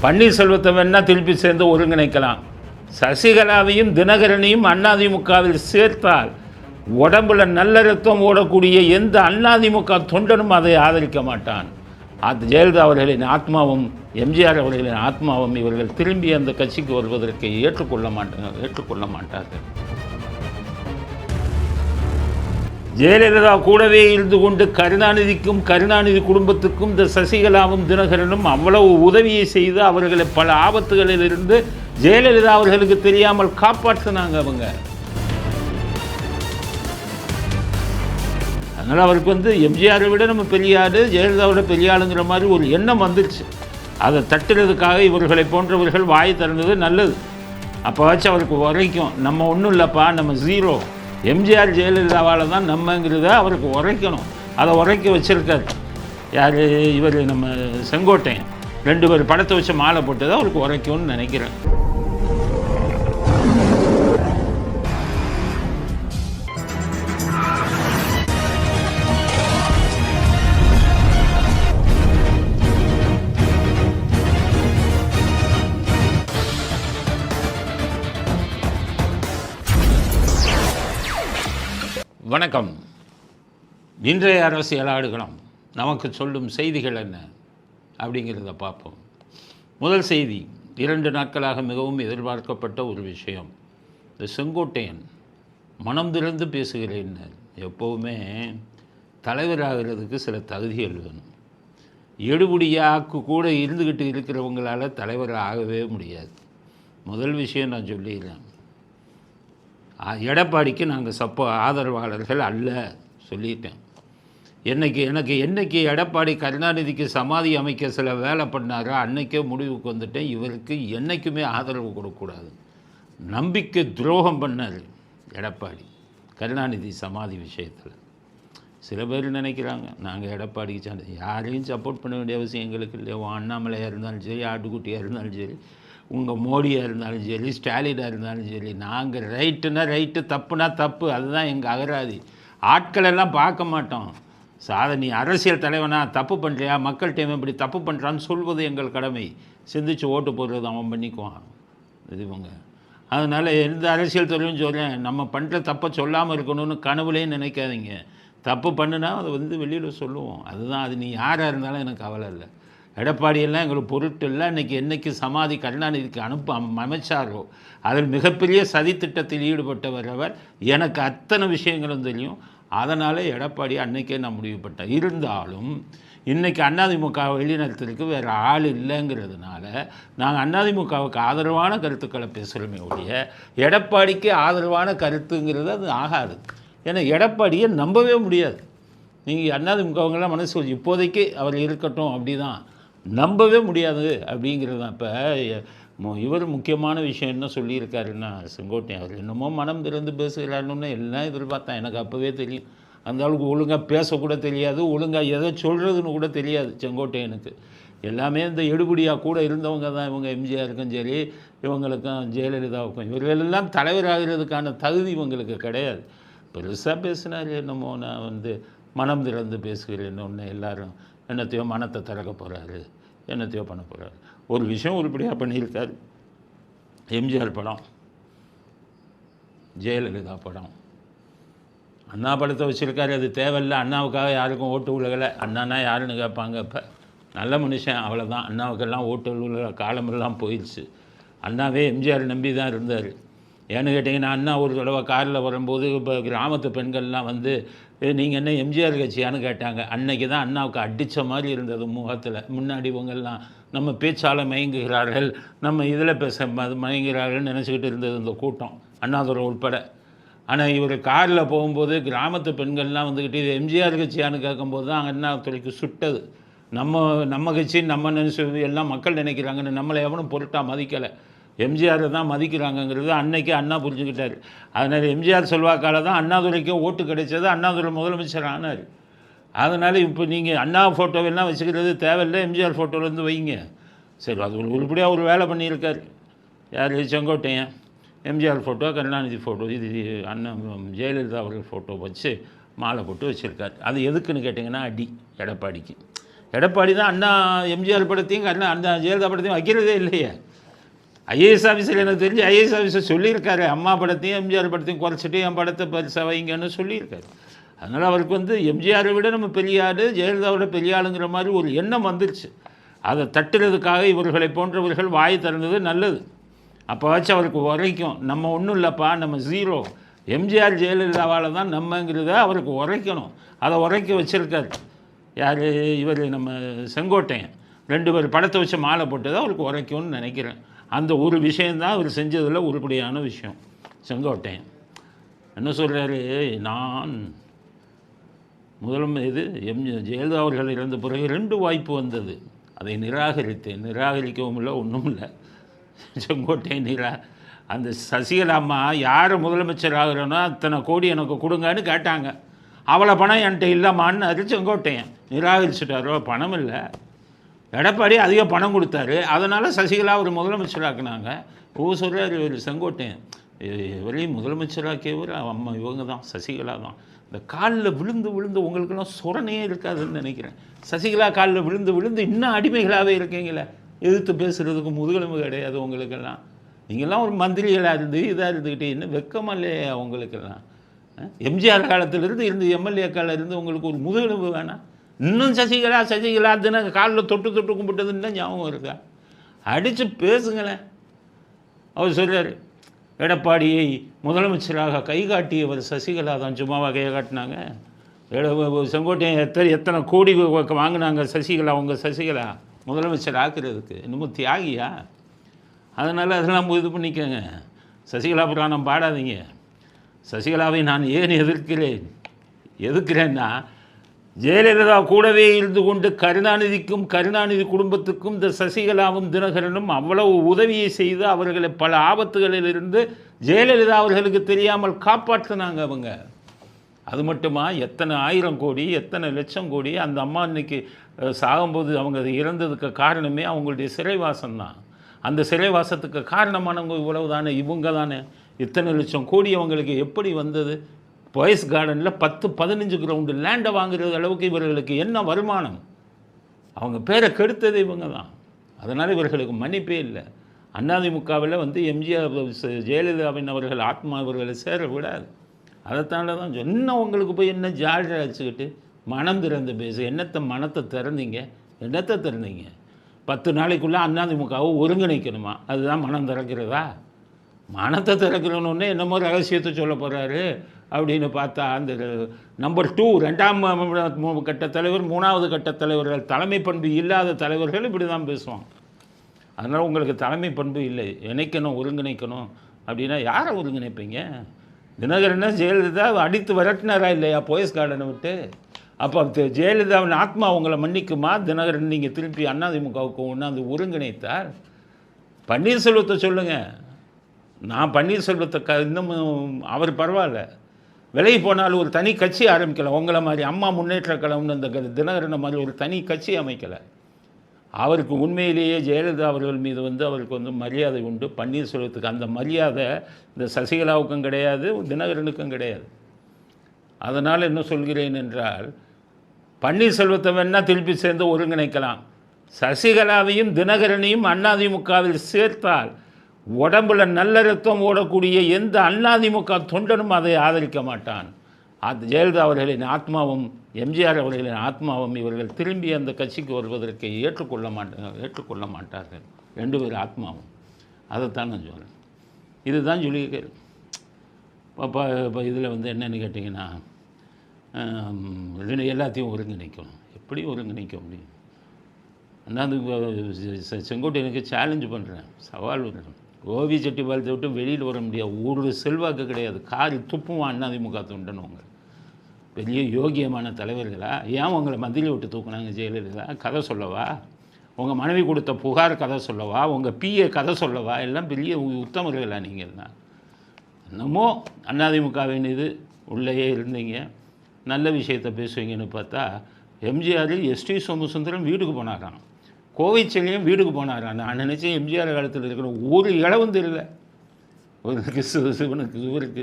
பன்னீர்செல்வத்தை வேணால் திருப்பி சேர்ந்து ஒருங்கிணைக்கலாம். சசிகலாவையும் தினகரனையும் அதிமுகவில் சேர்த்தால் உடம்புல நல்ல ரத்தம் ஓடக்கூடிய எந்த அதிமுக தொண்டனும் அதை ஆதரிக்க மாட்டான். அது ஜெயலலிதா அவர்களின் ஆத்மாவும் எம்ஜிஆர் அவர்களின் ஆத்மாவும் இவர்கள் திரும்பி அந்த கட்சிக்கு வருவதற்கு ஏற்றுக்கொள்ள மாட்டார்கள். ஜெயலலிதா கூடவே இருந்து கொண்டு கருணாநிதிக்கும் கருணாநிதி குடும்பத்துக்கும் இந்த சசிகலாவும் தினகரனும் அவ்வளவு உதவியை செய்து அவர்களை பல ஆபத்துகளில் இருந்து ஜெயலலிதா அவர்களுக்கு தெரியாமல் காப்பாற்றினாங்க அவங்க. அதனால் அவருக்கு எம்ஜிஆரை விட நம்ம பெரிய ஆள், ஜெயலலிதாவோட பெரிய ஆளுங்கிற மாதிரி ஒரு எண்ணம் வந்துருச்சு. அதை தட்டுறதுக்காக இவர்களை போன்றவர்கள் வாய் திறந்தது நல்லது. அப்போவாச்சும் அவருக்கு உரைக்கும், நம்ம ஒன்றும் இல்லைப்பா, நம்ம ஜீரோ, எம்ஜிஆர் ஜெயலலிதாவால் தான் நம்மங்கிறத அவருக்கு உரைக்கணும். அதை உரைக்க வச்சுருக்காரு யார், இவர் நம்ம செங்கோட்டையன். 2 பேர் படத்தை வச்சு மாலை போட்டு தான் அவருக்கு உரைக்கும்னு நினைக்கிறேன். வணக்கம். இன்றைய அரசியல் ஆடுகளம் நமக்கு சொல்லும் செய்திகள் என்ன அப்படிங்கிறத பார்ப்போம். முதல் செய்தி, 2 நாட்களாக மிகவும் எதிர்பார்க்கப்பட்ட ஒரு விஷயம். இந்த செங்கோட்டையன் மனம் திறந்து பேசுகிறேன். எப்போவுமே தலைவராகிறதுக்கு சில தகுதிகள் வேணும். எடுபடியாக்கு கூட இருந்துக்கிட்டு இருக்கிறவங்களால தலைவர் ஆகவே முடியாது. முதல் விஷயம் நான் சொல்லிடுறேன், எடப்பாடிக்கு நாங்கள் ஆதரவாளர்கள் அல்ல, சொல்லிட்டேன். என்னைக்கு எடப்பாடி கருணாநிதிக்கு சமாதி அமைக்க சில வேலை பண்ணாரோ அன்னைக்கே முடிவுக்கு வந்துட்டேன், இவருக்கு என்றைக்குமே ஆதரவு கொடுக்கக்கூடாது. நம்பிக்கை துரோகம் பண்ணார் எடப்பாடி கருணாநிதி சமாதி விஷயத்தில். சில பேர் நினைக்கிறாங்க நாங்கள் எடப்பாடிக்கு யாரையும் சப்போர்ட் பண்ண வேண்டிய அவசியம் எங்களுக்கு இல்லை. அண்ணாமலையாக இருந்தாலும் சரி, ஆட்டுக்குட்டியாக இருந்தாலும் சரி, உங்கள் மோடியாக இருந்தாலும் சரி, ஸ்டாலினாக இருந்தாலும் சரி, நாங்கள் ரைட்டுனா ரைட்டு, தப்புனா தப்பு, அதுதான் எங்கள் அகராதி. ஆட்களெல்லாம் பார்க்க மாட்டோம். நீ அரசியல் தலைவனா, தப்பு பண்ணுறியா, மக்கள்கிட்ட இப்படி தப்பு பண்ணுறான்னு சொல்வது எங்கள் கடமை. சிந்திச்சு ஓட்டு போடுறது அவன் பண்ணிக்குவான் இதுவங்க. அதனால் எந்த அரசியல் தலைவரும் சொல்கிறேன், நம்ம பண்ணுற தப்பை சொல்லாமல் இருக்கணும்னு கனவுலேயும் நினைக்காதீங்க. தப்பு பண்ணுனா அதை வெளியில் சொல்லுவோம். அதுதான் அது. நீ யாராக இருந்தாலும் எனக்கு கவலை இல்லை. எடப்பாடியெல்லாம் எங்களுக்கு பொருட்டு இல்லை. என்றைக்கு சமாதி கருணாநிதிக்கு அமைச்சாரோ அதில் மிகப்பெரிய சதித்திட்டத்தில் ஈடுபட்டவர் அவர். எனக்கு அத்தனை விஷயங்களும் தெரியும். அதனால் எடப்பாடி அன்னைக்கே நான் முடிவுபட்டேன். இருந்தாலும் இன்றைக்கி அதிமுக வெளிநடத்திற்கு வேறு ஆள் இல்லைங்கிறதுனால நாங்கள் அதிமுகவுக்கு ஆதரவான கருத்துக்களை பேசுகிறோமே ஒழிய எடப்பாடிக்கு ஆதரவான கருத்துங்கிறது அது ஆகாது. ஏன்னா எடப்பாடியை நம்பவே முடியாது. நீங்கள் அதிமுகவங்கெல்லாம் மனசு இப்போதைக்கு அவர் இருக்கட்டும், அப்படி தான் நம்பவே முடியாது அப்படிங்கிறது தான். இப்போ இவர் முக்கியமான விஷயம் என்ன சொல்லியிருக்காருன்னா, செங்கோட்டையன் அவர் என்னமோ மனம் திறந்து பேசுகிறாருன்னு எல்லாம் எதிர்பார்த்தேன். எனக்கு அப்போவே தெரியும். அந்த அளவுக்கு ஒழுங்காக பேசக்கூட தெரியாது, ஒழுங்காக எதை சொல்கிறதுன்னு கூட தெரியாது செங்கோட்டையனுக்கு. எல்லாமே இந்த எடுபடியாக கூட இருந்தவங்க தான் இவங்க. எம்ஜிஆருக்கும் சரி, இவங்களுக்கும் ஜெயலலிதாவுக்கும், இவர்களெல்லாம் தலைவராகிறதுக்கான தகுதி இவங்களுக்கு கிடையாது. பெருசாக பேசினார். என்னமோ நான் மனம் திறந்து பேசுகிறேன்னு ஒன்று, எல்லாரும் என்னத்தையோ மனத்தை திறக்க போகிறாரு, என்னத்தையோ பண்ண போகிறாரு. ஒரு விஷயம் உருப்படியாக பண்ணியிருக்காரு. எம்ஜிஆர் படம், ஜெயலலிதா படம், அண்ணா படத்தை வச்சுருக்காரு. அது தேவையில்லை. அண்ணாவுக்காக யாருக்கும் ஓட்டு விழுகலை. அண்ணானா யாருன்னு கேட்பாங்க. இப்போ நல்ல மனுஷன், அவ்வளோதான். அண்ணாவுக்கெல்லாம் ஓட்டு விழுகிற காலமெல்லாம் போயிடுச்சு. அண்ணாவே எம்ஜிஆர் நம்பி தான் இருந்தார். ஏன்னு கேட்டிங்கன்னா, அண்ணா ஒரு தடவை காரில் வரும்போது இப்போ கிராமத்து பெண்கள்லாம் நீங்கள் என்ன எம்ஜிஆர் கட்சியான்னு கேட்டாங்க. அன்னைக்கு தான் அண்ணாவுக்கு அடித்த மாதிரி இருந்தது முகத்தில். முன்னாடி இவங்கெல்லாம் நம்ம பேச்சால் மயங்குகிறார்கள், நம்ம இதில் பேச மயங்குகிறார்கள்னு நினச்சிக்கிட்டு இருந்தது இந்த கூட்டம், அண்ணாதுரை உட்பட. ஆனால் இவர் காரில் போகும்போது கிராமத்து பெண்கள்லாம் இது எம்ஜிஆர் கட்சியான்னு கேட்கும்போது தான் அண்ணாதுரைக்கு சுட்டது. நம்ம கட்சி நம்ம நினச்சி எல்லாம் மக்கள் நினைக்கிறாங்கன்னு நம்மளை எவனும் பொருட்டாக மதிக்கலை. எம்ஜிஆரை தான் மதிக்கிறாங்கங்கிறது அன்னைக்கே அண்ணா புரிஞ்சுக்கிட்டார். அதனால் எம்ஜிஆர் செல்வாக்கால் தான் அண்ணாதுரைக்கே ஓட்டு கிடைச்சது. அண்ணாதுரை முதலமைச்சர் ஆனார். அதனால் இப்போ நீங்கள் அண்ணா ஃபோட்டோவெல்லாம் வச்சுக்கிறது தேவையில்லை, எம்ஜிஆர் ஃபோட்டோலேருந்து வைங்க. சரி, அது உருப்படியாக ஒரு வேலை பண்ணியிருக்கார் யார், செங்கோட்டையன். எம்ஜிஆர் ஃபோட்டோ, கருணாநிதி ஃபோட்டோ, இது அண்ணன் ஜெயலலிதா அவர்கள் ஃபோட்டோ வச்சு மாலை போட்டு வச்சுருக்கார். அது எதுக்குன்னு கேட்டிங்கன்னா, அடி எடப்பாடிக்கு. எடப்பாடி தான் அண்ணா எம்ஜிஆர் படத்தையும் அண்ணா ஜெயலலிதா படத்தையும் வைக்கிறதே இல்லையே. ஐஏஎஸ் ஆஃபீஸர் எனக்கு தெரிஞ்சு ஐஏஎஸ் ஆஃபீஸர் சொல்லியிருக்காரு, அம்மா படத்தையும் எம்ஜிஆர் படத்தையும் குறைச்சிட்டு என் படத்தை பரிசா வைங்கன்னு சொல்லியிருக்காரு. அதனால் அவருக்கு வந்து எம்ஜிஆரை விட நம்ம பெரிய ஆள், ஜெயலலிதாவோட பெரிய ஆளுங்கிற மாதிரி ஒரு எண்ணம் வந்துருச்சு. அதை தட்டுறதுக்காக இவர்களை போன்றவர்கள் வாய் திறந்தது நல்லது. அப்போவாச்சும் அவருக்கு உரைக்கும், நம்ம ஒன்றும் இல்லைப்பா, நம்ம ஜீரோ, எம்ஜிஆர் ஜெயலலிதாவால் தான் நம்மங்கிறத அவருக்கு உரைக்கணும். அதை உரைக்க வச்சுருக்காரு யார், இவர் நம்ம செங்கோட்டையன். 2 பேர் படத்தை வச்சு மாலை போட்டதை அவருக்கு உரைக்கும்னு நினைக்கிறேன். அந்த ஒரு விஷயந்தான் அவர் செஞ்சதில் உருப்படியான விஷயம். செங்கோட்டையன் என்ன சொல்கிறாரு, நான் இது ஜெயலலிதா அவர்கள் இறந்த பிறகு 2 வாய்ப்பு வந்தது, அதை நிராகரித்தேன். நிராகரிக்கவும் இல்லை, ஒன்றும் இல்லை. செங்கோட்டையன் அந்த சசிகலா அம்மா யார் முதலமைச்சர் ஆகிறோன்னா அத்தனை கோடி எனக்கு கொடுங்கன்னு கேட்டாங்க. அவளை பணம் என்கிட்ட இல்லைம்மான்னு அது செங்கோட்டையன் நிராகரிச்சுட்டாரோ. பணம் இல்லை, எடப்பாடி அதிக பணம் கொடுத்தாரு, அதனால் சசிகலா அவர் முதலமைச்சராக்குனாங்க. சொல்கிறார் இவர் செங்கோட்டையன், இவரையும் முதலமைச்சராக்கியவர் அம்மா இவங்க தான், சசிகலா தான். இந்த காலில் விழுந்து விழுந்து உங்களுக்கெல்லாம் சுரணையே இருக்காதுன்னு நினைக்கிறேன். சசிகலா காலில் விழுந்து விழுந்து இன்னும் அடிமைகளாகவே இருக்கீங்களே, எதிர்த்து பேசுகிறதுக்கு முதுகெலும்பு கிடையாது உங்களுக்கெல்லாம். நீங்கள்லாம் ஒரு மந்திரிகளாக இருந்து இதாக இருந்துக்கிட்டே இன்னும் வெக்கமாக இல்லையா உங்களுக்கெல்லாம்? எம்ஜிஆர் காலத்திலிருந்து எம்எல்ஏக்கள் இருந்து உங்களுக்கு ஒரு முதுகெலும்பு வேணாம்? இன்னும் சசிகலா தின காலில் தொட்டு தொட்டு கும்பிட்டதுன்னு தான் ஞாபகம் இருக்கா? அடித்து பேசுங்களேன். அவர் சொல்கிறார், எடப்பாடியை முதலமைச்சராக கை காட்டியவர் சசிகலா தான். சும்மாவாக கையை காட்டினாங்க? செங்கோட்டையன் எத்தனை கோடி வாங்கினாங்க சசிகலா, உங்கள் சசிகலா முதலமைச்சர் ஆக்குறதுக்கு? இன்னமும் தியாகியா? அதனால் அதெல்லாம் இது பண்ணிக்கோங்க. சசிகலா புராணம் பாடாதீங்க. சசிகலாவை நான் ஏன் எதிர்க்கிறேன்னா, ஜெயலலிதா கூடவே இருந்து கொண்டு கருணாநிதிக்கும் கருணாநிதி குடும்பத்துக்கும் இந்த சசிகலாவும் தினகரனும் அவ்வளவு உதவியை செய்து அவர்களை பல ஆபத்துகளிலிருந்து ஜெயலலிதா அவர்களுக்கு தெரியாமல் காப்பாற்றினாங்க அவங்க. அது மட்டுமா, எத்தனை 1000 கோடி எத்தனை லட்சம் கோடி அந்த அம்மா இன்னைக்கு சாகும்போது அவங்க இறந்ததுக்கு காரணமே அவங்களுடைய சிறைவாசம்தான். அந்த சிறைவாசத்துக்கு காரணமானவங்க இவ்வளவு தானே, இவங்க தானே. இத்தனை லட்சம் கோடி அவங்களுக்கு எப்படி வந்தது? பாய்ஸ் கார்டனில் 10-15 கிரவுண்டு லேண்டை வாங்குறது அளவுக்கு இவர்களுக்கு என்ன வருமானம்? அவங்க பேரை கெடுத்தது இவங்க தான். அதனால் இவர்களுக்கு மன்னிப்பே இல்லை. அதிமுகவில் வந்து எம்ஜிஆர் ஜெயலலிதாவின் அவர்கள் ஆத்மா அவர்களை சேர விடாது. அதைத்தாண்ட தான் இன்னும் உங்களுக்கு போய் என்ன ஜாலியாக வச்சுக்கிட்டு மனம் திறந்து பேசு. மனத்தை திறந்தீங்க? 10 நாளைக்குள்ளே அதிமுகவை ஒருங்கிணைக்கணுமா? அதுதான் மனம் திறக்கிறதா? மனத்தை திறக்கிறோன்னே என்னமோ ரகசியத்தை சொல்ல போகிறாரு அப்படின்னு பார்த்தா, அந்த நம்பர் 2 2ஆம் கட்ட தலைவர் 3வது கட்ட தலைவர்கள், தலைமை பண்பு இல்லாத தலைவர்கள் இப்படி தான் பேசுவாங்க. அதனால் உங்களுக்கு தலைமை பண்பு இல்லை. இணைக்கணும், ஒருங்கிணைக்கணும் அப்படின்னா யாரை ஒருங்கிணைப்பீங்க? தினகரனை ஜெயலலிதா அடித்து விரட்டினாரா இல்லையா போயஸ் கார்டனை விட்டு? அப்போ ஜெயலலிதாவின் ஆத்மா உங்களை மன்னிக்குமா? தினகரன் நீங்கள் திருப்பி அதிமுகவுக்கு ஒன்றாந்து ஒருங்கிணைத்தார். பன்னீர்செல்வத்தை சொல்லுங்கள். நான் பன்னீர்செல்வத்தை இன்னமும் அவர் பரவாயில்ல, விலகி போனாலும் ஒரு தனி கட்சி ஆரம்பிக்கலை. உங்களை மாதிரி அம்மா முன்னேற்ற கழகம்னு அந்த தினகரனை மாதிரி ஒரு தனி கட்சி அமைக்கலை. அவருக்கு உண்மையிலேயே ஜெயலலிதா அவர்கள் மீது வந்து அவருக்கு வந்து மரியாதை உண்டு. பன்னீர்செல்வத்துக்கு அந்த மரியாதை இந்த சசிகலாவுக்கும் கிடையாது, தினகரனுக்கும் கிடையாது. அதனால் என்ன சொல்கிறேன் என்றால், பன்னீர்செல்வத்தை வேணால் திருப்பி சேர்ந்து ஒருங்கிணைக்கலாம். சசிகலாவையும் தினகரனையும் அதிமுகவில் சேர்த்தால் உடம்புல நல்ல ரத்தம் ஓடக்கூடிய எந்த அதிமுக தொண்டனும் அதை ஆதரிக்க மாட்டான். அது ஜெயலலிதா அவர்களின் ஆத்மாவும் எம்ஜிஆர் அவர்களின் ஆத்மாவும் இவர்கள் திரும்பி அந்த கட்சிக்கு வருவதற்கு ஏற்றுக்கொள்ள மாட்டார்கள். 2 பேர் ஆத்மாவும். அதைத்தான் நான் சொல்கிறேன். இதுதான் சொல்லியிருக்கேன். இப்போ இதில் வந்து என்னென்னு கேட்டிங்கன்னா, எல்லாத்தையும் ஒருங்கிணைக்கணும். எப்படி ஒருங்கிணைக்க முடியும்? செங்கோட்டையனுக்கு சேலஞ்சு பண்ணுறேன், சவால் விடுறேன். கோபி செட்டிபாலத்தை விட்டு வெளியில் வர முடியாது. ஒரு செல்வாக்கு கிடையாது. காரி துப்புவான் அதிமுக தொண்டனுங்க. பெரிய யோகியமான தலைவர்களா? ஏன் உங்களை மந்திரியை விட்டு தூக்குனாங்க ஜெயலலிதா? கதை சொல்லவா? உங்கள் மனைவி கொடுத்த புகார் கதை சொல்லவா? உங்கள் பிஏ கதை சொல்லவா? எல்லாம் பெரிய உத்தமர்களா நீங்கள் தான். என்னமோ அதிமுகவின் இது உள்ளேயே இருந்தீங்க, நல்ல விஷயத்தை பேசுவீங்கன்னு பார்த்தா, எம்ஜிஆர் எஸ்டி சோமசுந்தரம் வீட்டுக்கு போனாராம், கோவைச்செல்லியும் வீட்டுக்கு போனாராம். நான் நினச்சேன் எம்ஜிஆர் காலத்தில் இருக்கிற ஒரு இளவும் தெரியல சிவனுக்கு, இவருக்கு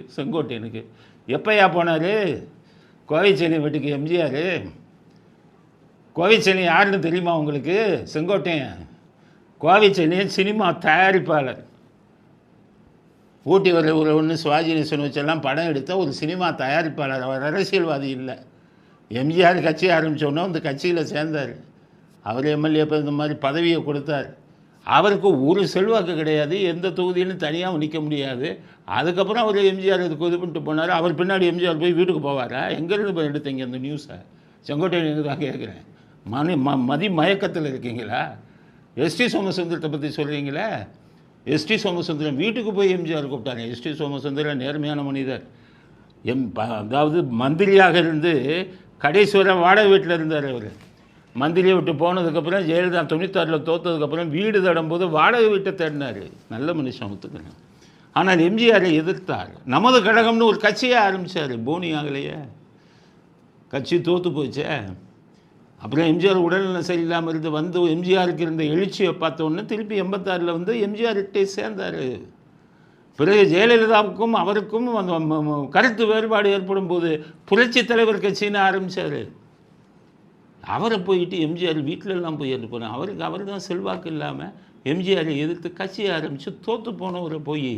கோவிச்செழியன் யாருன்னு தெரியுமா உங்களுக்கு? செங்கோட்டையன். கோவிச்செழியன் சினிமா தயாரிப்பாளர். ஊட்டி வர ஒரு ஒன்று சிவாஜி நேசன் வச்செல்லாம் படம் எடுத்த ஒரு சினிமா தயாரிப்பாளர். அவர் அரசியல்வாதி இல்லை. எம்ஜிஆர் கட்சி ஆரம்பித்தோன்னே அந்த கட்சியில் சேர்ந்தார். அவர் எம்எல்ஏ இந்த மாதிரி பதவியை கொடுத்தார். அவருக்கு ஒரு செல்வாக்கு கிடையாது, எந்த தொகுதியிலும் தனியாக நிற்க முடியாது. அதுக்கப்புறம் அவர் எம்ஜிஆர் இதுக்கு இது பண்ணிட்டு போனார். அவர் பின்னாடி எம்ஜிஆர் போய் வீட்டுக்கு போவாரா? எங்கேருந்து போய் எடுத்தீங்க அந்த நியூஸை? செங்கோட்டையன் தான் கேட்குறேன். மதி மயக்கத்தில் இருக்கீங்களா? எஸ்டி சோமசுந்தரத்தை பற்றி சொல்கிறீங்களே. எஸ்டி சோமசுந்தரம் வீட்டுக்கு போய் எம்ஜிஆர் கூப்பிட்டாங்க. எஸ்டி சோமசுந்தரம் நேர்மையான மனிதர். அதாவது மந்திரியாக இருந்து கடைசி வரை வாடகை வீட்டில் இருந்தார். அவர் மந்திரியை விட்டு போனதுக்கப்புறம் ஜெயலலிதா 96 தோற்றதுக்கப்புறம் வீடு தடும்போது வாடகை வீட்டை தேடினார். நல்ல மனுஷன் ஒத்துக்கணும். ஆனால் எம்ஜிஆரை எதிர்த்தார். நமது கழகம்னு ஒரு கட்சியை ஆரம்பித்தார். போனி ஆகலையே, கட்சி தோற்று போச்சே. அப்புறம் எம்ஜிஆர் உடல்நலம் சரியில்லாமல் இருந்து வந்து எம்ஜிஆருக்கு இருந்த எழுச்சியை பார்த்தோன்னே திருப்பி 86 வந்து எம்ஜிஆர்கிட்டே சேர்ந்தார். பிறகு ஜெயலலிதாவுக்கும் அவருக்கும் கருத்து வேறுபாடு ஏற்படும் போது புரட்சி தலைவர் கட்சின்னு ஆரம்பித்தார். அவரை போயிட்டு எம்ஜிஆர் வீட்டிலலாம் போய் போனார். அவர் தான் செல்வாக்கு இல்லாமல் எம்ஜிஆரை எதிர்த்து கட்சியை ஆரம்பித்து தோற்று போனவரை போய்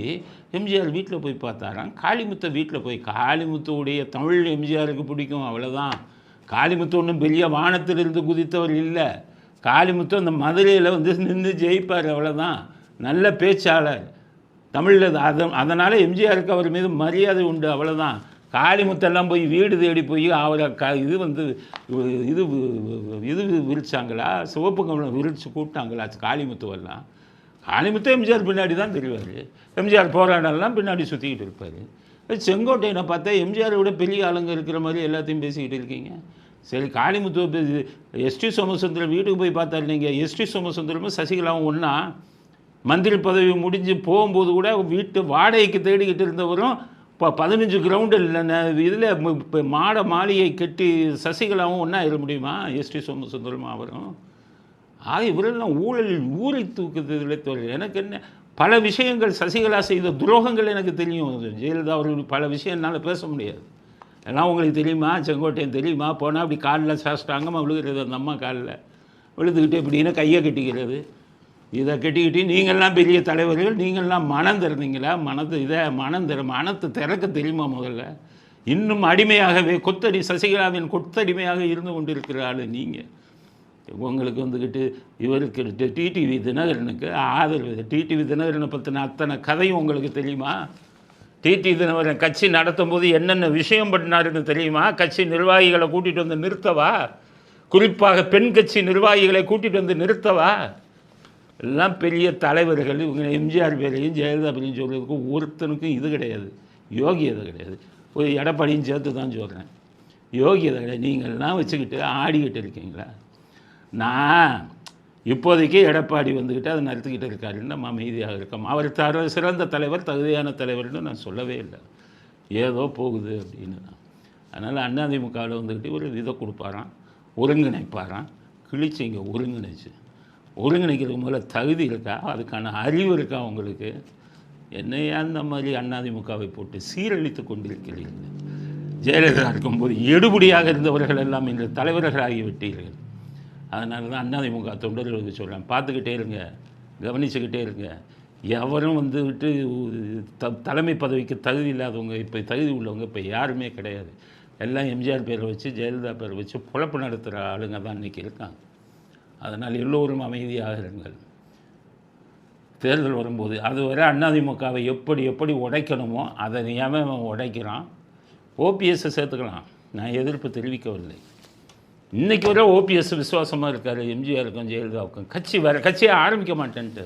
எம்ஜிஆர் வீட்டில் போய் பார்த்தாராம். காளிமுத்தை வீட்டில் போய், காளிமுத்துடைய தமிழ் எம்ஜிஆருக்கு பிடிக்கும், அவ்வளோதான். காளிமுத்து ஒன்றும் பெரிய வானத்திலிருந்து குதித்தவர் இல்லை. காளிமுத்து அந்த மதுரையில் வந்து நின்று ஜெயிப்பார், அவ்வளோதான். நல்ல பேச்சாளர் தமிழில். அதனால் எம்ஜிஆருக்கு அவர் மீது மரியாதை உண்டு, அவ்வளோதான். காளிமுத்தெல்லாம் போய் வீடு தேடி போய் அவரை இது வந்து இது விரிச்சாங்களா, சிவப்பு கவனம் விரிச்சு கூப்பிட்டாங்களா காளிமுத்துவெல்லாம்? காளிமுத்து எம்ஜிஆர் பின்னாடி தான் தெரிவார். எம்ஜிஆர் போராடலாம் பின்னாடி சுற்றிக்கிட்டு இருப்பார். செங்கோட்டையனை பார்த்தா எம்ஜிஆரை விட பெரிய ஆளுங்க இருக்கிற மாதிரி எல்லாத்தையும் பேசிக்கிட்டு இருக்கீங்க. சரி, காளிமுத்து எஸ்டி சோமசுந்தரம் வீட்டுக்கு போய் பார்த்தாரு. நீங்கள் எஸ்டி சோமசுந்தரமும் சசிகலாவும் ஒன்றா மந்திரி பதவி முடிஞ்சு போகும்போது கூட வீட்டு வாடகைக்கு தேடிக்கிட்டு இருந்தவரும் இப்போ 15 கிரவுண்டு இல்லை இதில் இப்போ மாளிகை கட்டி சசிகலாவும் ஒன்றா இருக்க முடியுமா? எஸ்டி சோமசுந்தரமும் அவரும். இவரெல்லாம் ஊரை தூக்குறதுல தோல்வி. எனக்கு என்ன பல விஷயங்கள் சசிகலா செய்த துரோகங்கள் எனக்கு தெரியும். ஜெயலலிதா அவர்கள் பல விஷயம் என்னால் பேச முடியாது. எல்லாம் உங்களுக்கு தெரியுமா? செங்கோட்டையன் தெரியுமா? போனால் அப்படி காலில் சாஸ்டாங்கமாக விழுகிறது. அந்த அம்மா காலில் விழுதுகிட்டு இப்படின்னா கையை கட்டிக்கிறது. இதை கட்டிக்கிட்டு நீங்கள்லாம் பெரிய தலைவர்கள், நீங்கள்லாம் மனம் திறந்தீங்களா? மனத்தை திறக்க தெரியுமா? முதல்ல இன்னும் அடிமையாகவே சசிகலாவின் கொத்தடிமையாக இருந்து கொண்டிருக்கிற ஆள் நீங்கள். உங்களுக்கு வந்துக்கிட்டு இவருக்கு டிடிவி தினகரனுக்கு ஆதரவு. டிடிவி தினகரனை பற்றின அத்தனை கதையும் உங்களுக்கு தெரியுமா? டிடிவி தினகரன் கட்சி நடத்தும் போது என்னென்ன விஷயம் பண்ணாருன்னு தெரியுமா? கட்சி நிர்வாகிகளை கூட்டிகிட்டு வந்து நிறுத்தவா? குறிப்பாக பெண் கட்சி நிர்வாகிகளை கூட்டிகிட்டு வந்து நிறுத்தவா? எல்லாம் பெரிய தலைவர்கள். இவங்க எம்ஜிஆர் பேரையும் ஜெயலலிதா பேரையும் சொல்கிறதுக்கு ஒருத்தனுக்கும் இது கிடையாது, யோகியதை கிடையாது. ஒரு எடப்பாடியும் சேர்த்து தான் சொல்கிறேன், யோகியதை கிடையாது. நீங்கள்லாம் வச்சுக்கிட்டு ஆடிக்கிட்டு இருக்கீங்களா? நான் இப்போதைக்கு எடப்பாடி வந்துக்கிட்டு அதை நடத்திக்கிட்டு இருக்காருன்னு நம்ம அமைதியாக இருக்கோம். அவர் சிறந்த தலைவர், தகுதியான தலைவர்னு நான் சொல்லவே இல்லை. ஏதோ போகுது அப்படின்னு. அதனால் அதிமுகவில் வந்துக்கிட்டு ஒரு இதை கொடுப்பாராம், ஒருங்கிணைப்பாராம். கிழிச்சு இங்கே ஒருங்கிணைக்கிறதுக்கு முதல்ல தகுதி இருக்கா? அதுக்கான அறிவு இருக்கா உங்களுக்கு? என்னையா அந்த மாதிரி அதிமுகவை போட்டு சீரழித்து கொண்டிருக்கிறீர்கள். ஜெயலலிதா இருக்கும்போது எடுபடியாக இருந்தவர்கள் எல்லாம் இன்று தலைவர்களாகி விட்டீர்கள். அதனால தான் அதிமுக தொண்டர்களுக்கு சொல்கிறேன், பார்த்துக்கிட்டே இருங்க, கவனிச்சுக்கிட்டே இருங்க. எவரும் வந்துவிட்டு தலைமை பதவிக்கு தகுதி இல்லாதவங்க, இப்போ தகுதி உள்ளவங்க இப்போ யாருமே கிடையாது. எல்லாம் எம்ஜிஆர் பேரை வச்சு ஜெயலலிதா பேரை வச்சு பொழப்பு நடத்துகிற ஆளுங்க தான் இன்றைக்கி இருக்காங்க. அதனால் எல்லோரும் அமைதியாக இருங்கள். தேர்தல் வரும்போது அதுவரை அதிமுகவை எப்படி உடைக்கணுமோ அதை ஏன் உடைக்கிறான்? ஓபிஎஸ்ஸை சேர்த்துக்கலாம், நான் எதிர்ப்பு தெரிவிக்கவில்லை. இன்றைக்கி வரை ஓபிஎஸ் விசுவாசமாக இருக்கார் எம்ஜிஆருக்கும் ஜெயலலிதாவுக்கும். கட்சியை ஆரம்பிக்க மாட்டேன்ட்டு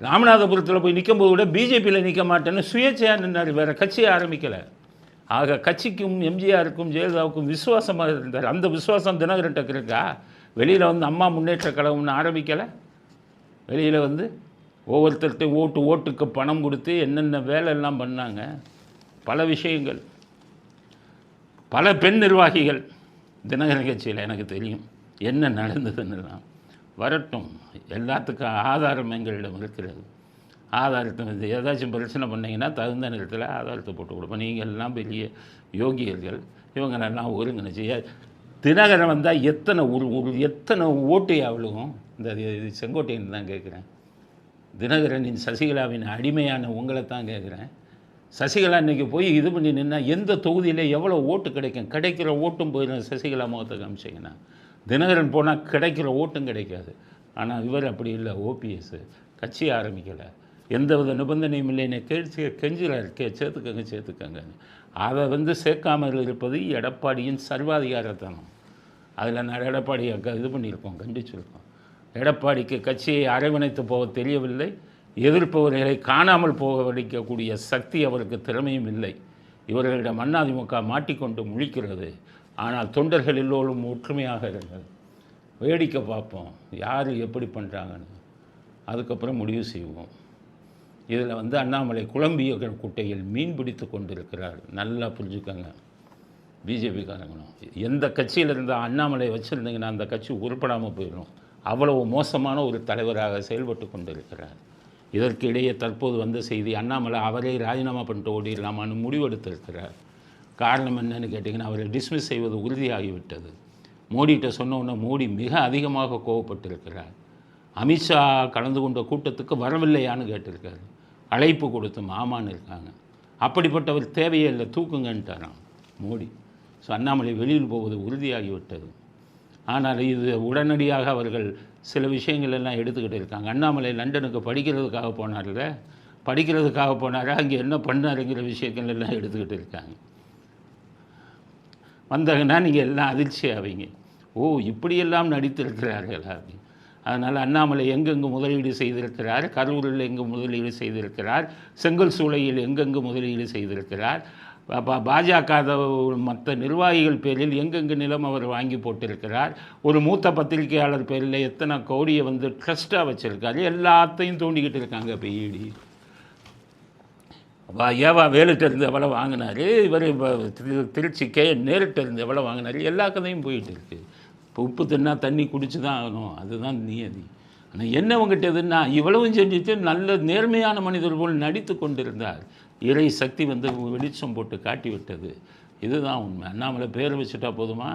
ராமநாதபுரத்தில் போய் நிற்கும்போது கூட பிஜேபியில் நிற்க மாட்டேன்னு சுயேட்சையாக நின்றார், வேறு கட்சியை ஆரம்பிக்கலை. ஆக கட்சிக்கும் எம்ஜிஆருக்கும் ஜெயலலிதாவுக்கும் விசுவாசமாக இருந்தார். அந்த விசுவாசம் தினகரன்ட்ட இருக்கா? வெளியில் வந்து அம்மா முன்னேற்ற கழகம்னு ஆரம்பிக்கலை. வெளியில் வந்து ஒவ்வொருத்தர்கிட்டையும் ஓட்டுக்கு பணம் கொடுத்து என்னென்ன வேலையெல்லாம் பண்ணாங்க. பல விஷயங்கள், பல பெண் நிர்வாகிகள் தினகரன் கட்சியில் எனக்கு தெரியும் என்ன நடந்ததுன்னெல்லாம். வரட்டும், எல்லாத்துக்கும் ஆதாரம் எங்களிடம் இருக்கிறது. ஆதாரத்தை ஏதாச்சும் பிரச்சனை பண்ணிங்கன்னா தகுந்த நேரத்தில் ஆதாரத்தை போட்டு கொடுப்போம். நீங்கள் எல்லாம் பெரிய யோகியர்கள், இவங்களெல்லாம் ஒருங்கிணைச்சி தினகரன் வந்தால் எத்தனை ஓட்டு விழுகும்? இந்த செங்கோட்டையன் தான் கேட்குறேன். தினகரனின் சசிகலாவின் அடிமையான உங்களை தான் கேட்குறேன். சசிகலா இன்றைக்கி போய் இது பண்ணி நின்னா எந்த தொகுதியில் எவ்வளோ ஓட்டு கிடைக்கும்? கிடைக்கிற ஓட்டும் போயிடும். சசிகலா முகத்தை காமிச்சிங்கன்னா தினகரன் போனால் கிடைக்கிற ஓட்டும் கிடைக்காது. ஆனால் இவர் அப்படி இல்லை. ஓபிஎஸ் கட்சி ஆரம்பிக்கலை, எந்தவித நிபந்தனையும் இல்லைன்னு கெஞ்சுறாரு, சேர்த்துக்கங்க. அதை சேர்க்காமல் இருப்பது எடப்பாடியின் சர்வாதிகாரத்தனம். அதில் நான் எடப்பாடியை இது பண்ணியிருக்கோம், கண்டிச்சிருக்கோம். எடப்பாடிக்கு கட்சியை அரவணைத்து போக தெரியவில்லை. எதிர்ப்பவர்களை காணாமல் போக வடிக்கக்கூடிய சக்தி அவருக்கு திறமையும் இல்லை. இவர்களிடம் அதிமுக மாட்டிக்கொண்டு முழிக்கிறது. ஆனால் தொண்டர்கள் எல்லோரும் ஒற்றுமையாக இருந்தது. வேடிக்கை பார்ப்போம் யார் எப்படி பண்ணுறாங்கன்னு, அதுக்கப்புறம் முடிவு செய்வோம். இதில் அண்ணாமலை குழம்பிய குட்டையில் மீன் பிடித்து கொண்டிருக்கிறார். நல்லா புரிஞ்சுக்கோங்க பிஜேபிக்காரங்களும். எந்த கட்சியில் இருந்தால் அண்ணாமலை வச்சுருந்தீங்கன்னா அந்த கட்சி உருப்படாமல் போயிடும். அவ்வளவு மோசமான ஒரு தலைவராக செயல்பட்டு கொண்டிருக்கிறார். இதற்கு இடையே தற்போது வந்த செய்தி, அண்ணாமலை அவரே ராஜினாமா பண்ணிட்டு ஓடிடலாமான்னு முடிவெடுத்திருக்கிறார். காரணம் என்னன்னு கேட்டிங்கன்னா, அவரை டிஸ்மிஸ் செய்வது உறுதியாகிவிட்டது. மோடிகிட்ட சொன்னோன்னே மோடி மிக அதிகமாக கோவப்பட்டிருக்கிறார். அமித்ஷா கலந்து கொண்ட கூட்டத்துக்கு வரவில்லையான்னு கேட்டிருக்காரு. அழைப்பு கொடுத்து மாமான்னு இருக்காங்க. அப்படிப்பட்டவர் தேவையே இல்லை, தூக்குங்கன்ட்டாராம் மோடி. ஸோ அண்ணாமலை வெளியில் போவது உறுதியாகிவிட்டது. ஆனால் இது உடனடியாக அவர்கள் சில விஷயங்கள் எல்லாம் எடுத்துக்கிட்டு இருக்காங்க. அண்ணாமலை லண்டனுக்கு படிக்கிறதுக்காக போனாரா அங்கே என்ன பண்ணாருங்கிற விஷயங்கள் எல்லாம் எடுத்துக்கிட்டு இருக்காங்க. வந்தாங்கன்னா நீங்கள் எல்லாம் அதிர்ச்சி ஆவீங்க. ஓ இப்படியெல்லாம் நடித்திருக்கிறார்களா அப்படி. அதனால் அண்ணாமலை எங்கெங்கு முதலீடு செய்திருக்கிறார், கரூரில் எங்கு முதலீடு செய்திருக்கிறார், செங்கல் சூளையில் எங்கெங்கு முதலீடு செய்திருக்கிறார், பாஜக மற்ற நிர்வாகிகள் பேரில் எங்கெங்கு நிலம் அவர் வாங்கி போட்டிருக்கிறார், ஒரு மூத்த பத்திரிகையாளர் பேரில் எத்தனை கோடியை ட்ரஸ்ட்டாக வச்சுருக்காரு, எல்லாத்தையும் தூண்டிக்கிட்டு இருக்காங்க. இப்போ ஈடி ஏவா வேலுகிட்டருந்து எவ்வளோ வாங்கினார், இவர் திருச்சி நேருகிட்டருந்து எவ்வளோ வாங்கினார், எல்லா கதையும் போயிட்டு இருக்குது. இப்போ உப்பு தின்னா தண்ணி குடிச்சு தான் ஆகணும், அதுதான் நியதி. ஆனால் என்ன உங்ககிட்டதுன்னா இவ்வளவும் செஞ்சுட்டு நல்ல நேர்மையான மனிதர் போல் நடித்து கொண்டிருந்தார். இறை சக்தி வெளிச்சம் போட்டு காட்டி விட்டது. இதுதான் உண்மை. அண்ணாமலை பேர் வச்சுட்டா போதுமா?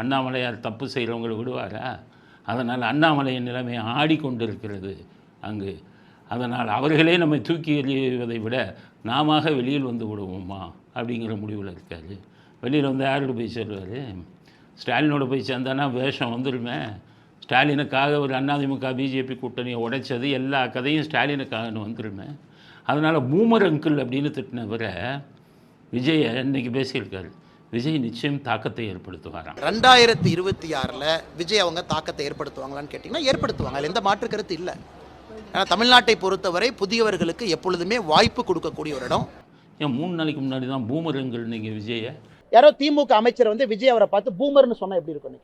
அண்ணாமலையார் தப்பு செய்கிறவங்களை விடுவாரா? அதனால் அண்ணாமலையின் நிலைமை ஆடிக்கொண்டிருக்கிறது அங்கு. அதனால் அவர்களே நம்மை தூக்கி எறிவதை விட நாம வெளியில் விடுவோமா அப்படிங்கிற முடிவில் இருக்கார். வெளியில் யாரோட போய் சேருவார்? ஸ்டாலினோட போய் சேர்ந்தானா வேஷம் வந்துடுமே. ஸ்டாலினுக்காக ஒரு அதிமுக பிஜேபி கூட்டணியை உடைச்சது எல்லா கதையும் ஸ்டாலினுக்காகன்னு வந்துடுமே. அதனால் பூமர் அங்கிள் அப்படின்னு திட்டினவரை விஜயை இன்னைக்கு பேசியிருக்காரு. விஜய் நிச்சயம் தாக்கத்தை ஏற்படுத்துவாராம். 2026 விஜய் அவங்க தாக்கத்தை ஏற்படுத்துவாங்களான்னு கேட்டிங்கன்னா ஏற்படுத்துவாங்க, அதில் எந்த மாற்று கருத்து இல்லை. ஏன்னா தமிழ்நாட்டை பொறுத்தவரை புதியவர்களுக்கு எப்பொழுதுமே வாய்ப்பு கொடுக்கக்கூடிய ஒரு இடம். ஏன் 3 நாளைக்கு முன்னாடி தான் பூமர் அங்கிள் நீங்கள் விஜயை யாரோ திமுக அமைச்சர் விஜய் அவரை பார்த்து பூமர்னு சொன்னால் எப்படி இருக்கும்?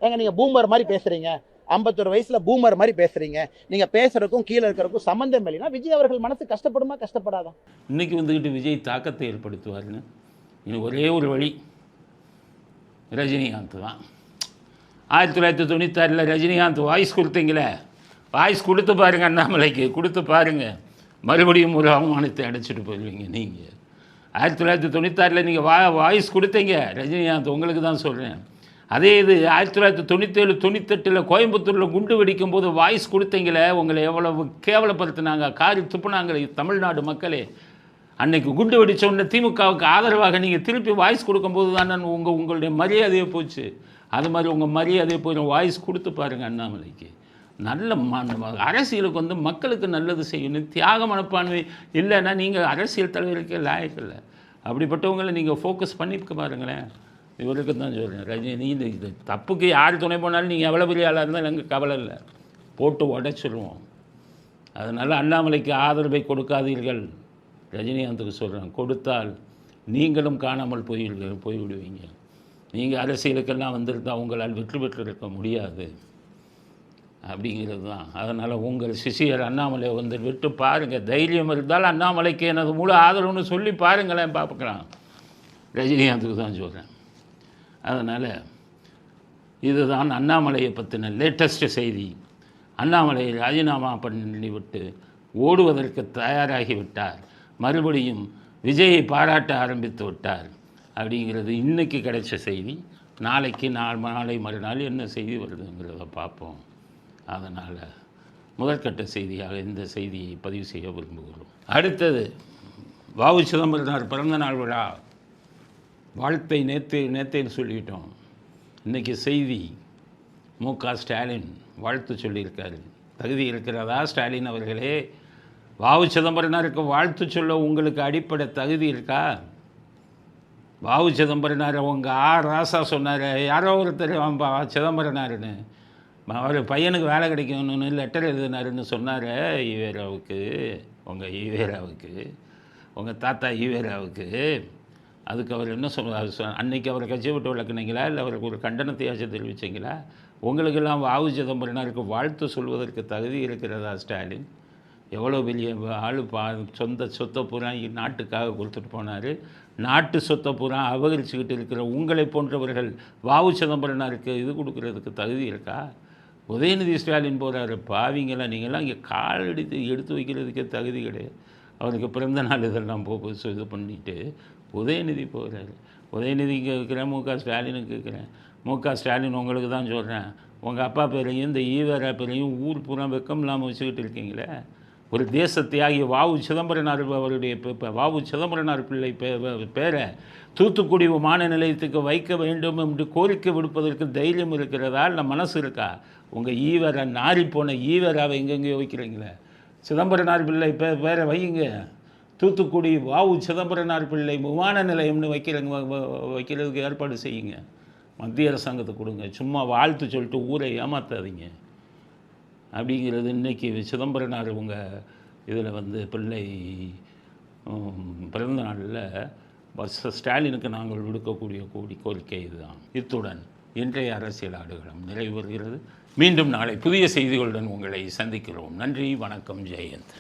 ஏங்க நீங்கள் பூமர் மாதிரி பேசுகிறீங்க, 51 வயசில் பூமர் மாதிரி பேசுகிறீங்க, நீங்கள் பேசுகிறதுக்கும் கீழே இருக்கிறதுக்கும் சம்மந்தம் இல்லைன்னா விஜய் அவர்கள் மனசு கஷ்டப்படுமா கஷ்டப்படாதான்? இன்றைக்கி விஜய் தாக்கத்தை ஏற்படுத்துவாருன்னு இன்னும் ஒரே ஒரு வழி, ரஜினிகாந்த் தான். 1996 ரஜினிகாந்த் வாய்ஸ் கொடுத்தீங்களே, வாய்ஸ் கொடுத்து பாருங்கள், அண்ணாமலைக்கு கொடுத்து பாருங்கள், மறுபடியும் ஒரு அவமானத்தை அடைச்சிட்டு போயிடுவீங்க. நீங்கள் 1996 நீங்கள் வாய்ஸ் கொடுத்தீங்க ரஜினிகாந்த், உங்களுக்கு தான் சொல்கிறேன். அதே இது 1997 98 கோயம்புத்தூரில் குண்டு வெடிக்கும் போது வாய்ஸ் கொடுத்தீங்களே, உங்களை எவ்வளவு கேவலப்படுத்தினாங்க, காரி துப்புனாங்களே தமிழ்நாடு மக்களே. அன்னைக்கு குண்டு வெடித்த உடனே திமுகவுக்கு ஆதரவாக நீங்கள் திருப்பி வாய்ஸ் கொடுக்கும்போது தானே உங்களுடைய மரியாதையே போச்சு. அது மாதிரி உங்கள் மரியாதையை போய் வாய்ஸ் கொடுத்து பாருங்கள் அண்ணாமலைக்கு. நல்ல அரசியலுக்கு மக்களுக்கு நல்லது செய்யணும், தியாக மனப்பான்மை இல்லைன்னா நீங்கள் அரசியல் தலைவருக்கே லாயக்கில்லை. அப்படிப்பட்டவங்களை நீங்கள் ஃபோக்கஸ் பண்ணிக்க பாருங்களேன். இவருக்கு தான் சொல்கிறேன், ரஜினி இந்த தப்புக்கு யார் துணை போனாலும் நீங்கள் எவ்வளோ பெரிய ஆளாக இருந்தால் எனக்கு கவலை இல்லை, போட்டு உடைச்சிடுவோம். அதனால் அண்ணாமலைக்கு ஆதரவை கொடுக்காதீர்கள். ரஜினிகாந்துக்கு சொல்கிறேன், கொடுத்தால் நீங்களும் காணாமல் போய்விடுவீங்க. நீங்கள் அரசியலுக்கெல்லாம் வந்திருந்தால் உங்களால் வெற்றி பெற்றிருக்க முடியாது அப்படிங்கிறது தான். அதனால் உங்கள் சிஷியர் அண்ணாமலை விட்டு பாருங்கள். தைரியம் இருந்தால் அண்ணாமலைக்கு எனது முழு ஆதரவுன்னு சொல்லி பாருங்களேன், பார்க்கலாம். ரஜினிகாந்துக்கு தான் சொல்கிறேன். அதனால் இதுதான் அண்ணாமலையை பற்றின லேட்டஸ்ட் செய்தி. அண்ணாமலை ராஜினாமா பண்ணிவிட்டு ஓடுவதற்கு தயாராகிவிட்டார், மறுபடியும் விஜயை பாராட்ட ஆரம்பித்து விட்டார் அப்படிங்கிறது இன்றைக்கி கிடைச்ச செய்தி. நாளைக்கு நாளை மறுநாள் என்ன செய்தி வருதுங்கிறத பார்ப்போம். அதனால் முதற்கட்ட செய்தியாக இந்த செய்தியை பதிவு செய்ய விரும்புகிறோம். அடுத்தது வ.உ. சிதம்பரனார் பிறந்தநாள் விழா வாழ்த்தை நேற்றே சொல்லிட்டோம். இன்றைக்கி செய்தி மு.க. ஸ்டாலின் வாழ்த்து சொல்லியிருக்காரு. தகுதி இருக்கிறதா ஸ்டாலின் அவர்களே? வ.உ. சிதம்பரனாருக்கு வாழ்த்து சொல்ல உங்களுக்கு அடிப்படை தகுதி இருக்கா? வ.உ. சிதம்பரனார் உங்கள் ராசா சொன்னார், யாரோ ஒருத்தர் சிதம்பரனாருன்னு அவர் பையனுக்கு வேலை கிடைக்கணும்னு லெட்டர் எழுதினாருன்னு சொன்னார் ஈவேராவுக்கு, உங்கள் ஈவேராவுக்கு, உங்கள் தாத்தா ஈவேராவுக்கு. அதுக்கு அவர் என்ன சொன்னார்? அன்னைக்கு அவரை கட்சி விட்டு விளக்குனீங்களா, இல்லை அவருக்கு ஒரு கண்டனத்தையாச்சும் தெரிவிச்சிங்களா? உங்களுக்கெல்லாம் வ.உ. சிதம்பரனாருக்கு வாழ்த்து சொல்வதற்கு தகுதி இருக்கிறதா ஸ்டாலின்? எவ்வளோ பெரிய ஆள் சொந்த சொத்தை பூரா நாட்டுக்காக கொடுத்துட்டு போனார். நாட்டு சொத்தை பூரா அபகரிச்சுக்கிட்டு இருக்கிற உங்களை போன்றவர்கள் வ.உ. சிதம்பரனாருக்கு இது கொடுக்கறதுக்கு தகுதி இருக்கா? உதயநிதி ஸ்டாலின் போகிறாரு. பாவிங்களாம் நீங்களாம் இங்கே கால் எடுத்து வைக்கிறதுக்கே தகுதி கிடையாது. அவருக்கு பிறந்த நாள் இதெல்லாம் இது பண்ணிவிட்டு உதயநிதி போகிறாரு. உதயநிதிக்கு கேட்குறேன், மு.க. ஸ்டாலினுக்கு கேட்குறேன். மு.க. ஸ்டாலின் உங்களுக்கு தான் சொல்கிறேன், உங்கள் அப்பா பேரையும் இந்த ஈவேரா பேரையும் ஊர் பூரா வெக்கம் இல்லாமல் வச்சுக்கிட்டு இருக்கீங்களே. ஒரு தேச தியாகி வ.உ. சிதம்பரனார் அவருடைய வ.உ. சிதம்பரனார் பிள்ளை பேரை தூத்துக்குடி விமான நிலையத்துக்கு வைக்க வேண்டும் என்று கோரிக்கை விடுப்பதற்கு தைரியம் இருக்கிறதா, இல்லை மனசு இருக்கா? உங்கள் ஈவேரா நாரி போன ஈவேராவை எங்கெங்கேயோ வைக்கிறீங்களே. சிதம்பரனார் பிள்ளை பேரை வையுங்க. தூத்துக்குடி வ.உ. சிதம்பரனார் பிள்ளை விமான நிலையம்னு வைக்கிறதுக்கு ஏற்பாடு செய்யுங்க. மத்திய அரசாங்கத்துக்கு கொடுங்க. சும்மா வாழ்த்து சொல்லிட்டு ஊரை ஏமாற்றாதீங்க. அப்படிங்கிறது இன்றைக்கி சிதம்பரனார் உங்கள் இதில் பிள்ளை பிறந்த நாளில் ஸ்டாலினுக்கு நாங்கள் விடுக்கக்கூடிய கோரிக்கை இதுதான். இத்துடன் இன்றைய அரசியல் ஆடுகளம் நிறைவு பெறுகிறது. மீண்டும் நாளை புதிய செய்திகளுடன் உங்களை சந்திக்கிறோம். நன்றி, வணக்கம், ஜெயந்த்.